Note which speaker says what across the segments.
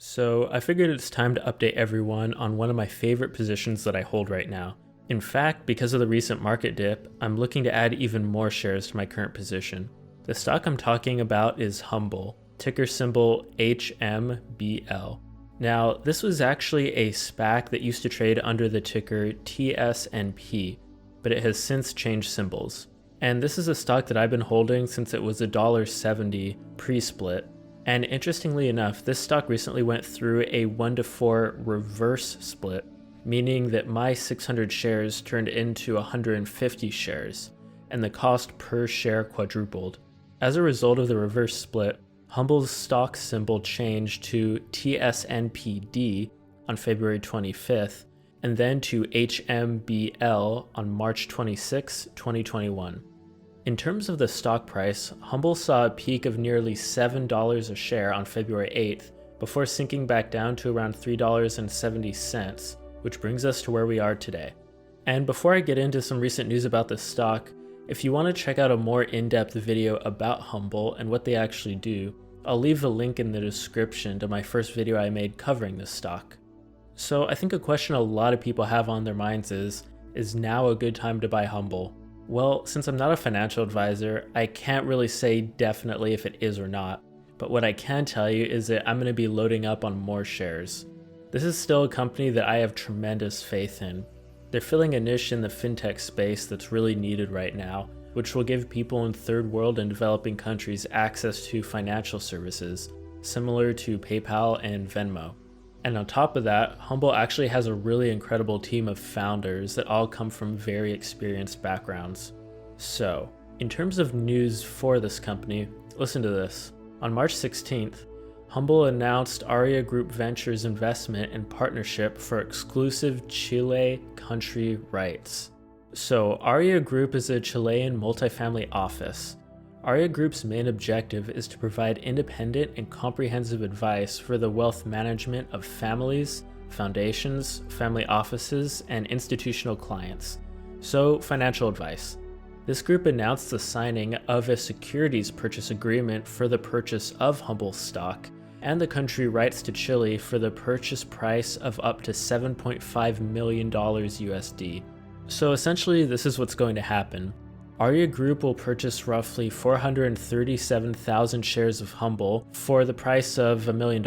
Speaker 1: So I figured it's time to update everyone on one of my favorite positions that I hold right now. In fact, because of the recent market dip, I'm looking to add even more shares to my current position. The stock I'm talking about is HUMBL, ticker symbol HMBL. Now, this was actually a SPAC that used to trade under the ticker TSNP, but it has since changed symbols. And this is a stock that I've been holding since it was $1.70 pre-split. And interestingly enough, this stock recently went through a 1-to-4 reverse split, meaning that my 600 shares turned into 150 shares, and the cost per share quadrupled. As a result of the reverse split, HUMBL's stock symbol changed to TSNPD on February 25th, and then to HMBL on March 26, 2021. In terms of the stock price, HUMBL saw a peak of nearly $7 a share on February 8th, before sinking back down to around $3.70, which brings us to where we are today. And before I get into some recent news about this stock, if you want to check out a more in-depth video about HUMBL and what they actually do, I'll leave a link in the description to my first video I made covering this stock. So I think a question a lot of people have on their minds is now a good time to buy HUMBL? Well, since I'm not a financial advisor, I can't really say definitely if it is or not, but what I can tell you is that I'm going to be loading up on more shares. This is still a company that I have tremendous faith in. They're filling a niche in the FinTech space that's really needed right now, which will give people in third world and developing countries access to financial services, similar to PayPal and Venmo. And on top of that, HUMBL actually has a really incredible team of founders that all come from very experienced backgrounds. So, in terms of news for this company, listen to this. On March 16th, HUMBL announced Aurea Group Ventures investment and partnership for exclusive Chile country rights. So, Aurea Group is a Chilean multifamily office. Aurea Group's main objective is to provide independent and comprehensive advice for the wealth management of families, foundations, family offices, and institutional clients. So, financial advice. This group announced the signing of a securities purchase agreement for the purchase of HUMBL stock and the country rights to Chile for the purchase price of up to $7.5 million USD. So essentially, this is what's going to happen. Aurea Group will purchase roughly 437,000 shares of HUMBL for the price of $1 million.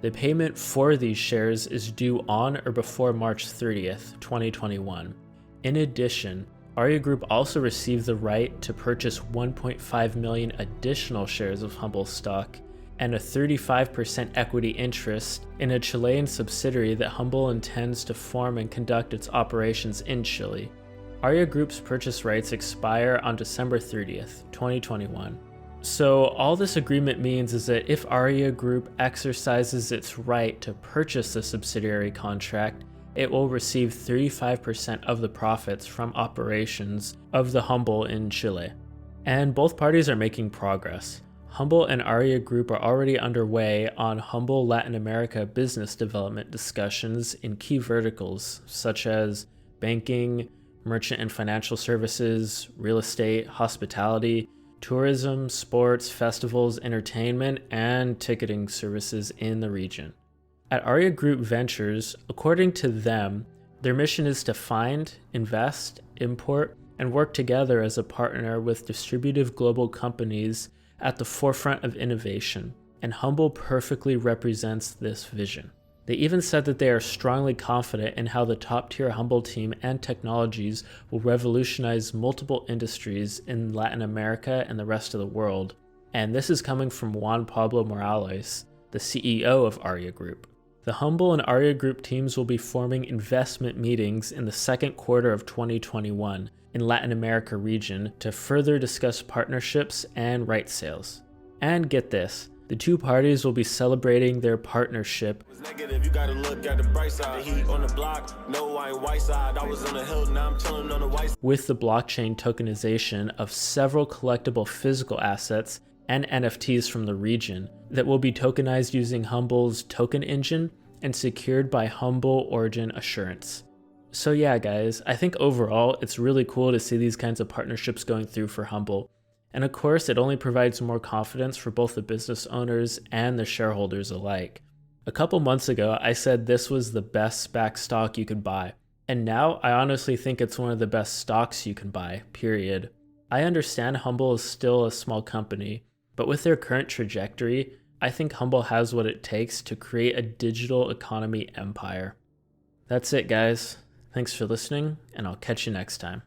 Speaker 1: The payment for these shares is due on or before March 30th, 2021. In addition, Aurea Group also received the right to purchase 1.5 million additional shares of HUMBL stock and a 35% equity interest in a Chilean subsidiary that HUMBL intends to form and conduct its operations in Chile. Aurea Group's purchase rights expire on December 30th, 2021. So all this agreement means is that if Aurea Group exercises its right to purchase the subsidiary contract, it will receive 35% of the profits from operations of the HUMBL in Chile. And both parties are making progress. HUMBL and Aurea Group are already underway on HUMBL Latin America business development discussions in key verticals such as banking, merchant and financial services, real estate, hospitality, tourism, sports, festivals, entertainment, and ticketing services in the region. At Aurea Group Ventures, according to them, their mission is to find, invest, import, and work together as a partner with distributive global companies at the forefront of innovation, and HUMBL perfectly represents this vision. They even said that they are strongly confident in how the top-tier HUMBL team and technologies will revolutionize multiple industries in Latin America and the rest of the world. And this is coming from Juan Pablo Morales, the CEO of Aurea Group. The HUMBL and Aurea Group teams will be forming investment meetings in the second quarter of 2021 in Latin America region to further discuss partnerships and rights sales. And get this, the two parties will be celebrating their partnership with the blockchain tokenization of several collectible physical assets and NFTs from the region that will be tokenized using HUMBL's token engine and secured by HUMBL Origin Assurance. So yeah guys, I think overall it's really cool to see these kinds of partnerships going through for HUMBL. And of course, it only provides more confidence for both the business owners and the shareholders alike. A couple months ago, I said this was the best SPAC stock you could buy. And now I honestly think it's one of the best stocks you can buy, period. I understand HUMBL is still a small company, but with their current trajectory, I think HUMBL has what it takes to create a digital economy empire. That's it, guys. Thanks for listening, and I'll catch you next time.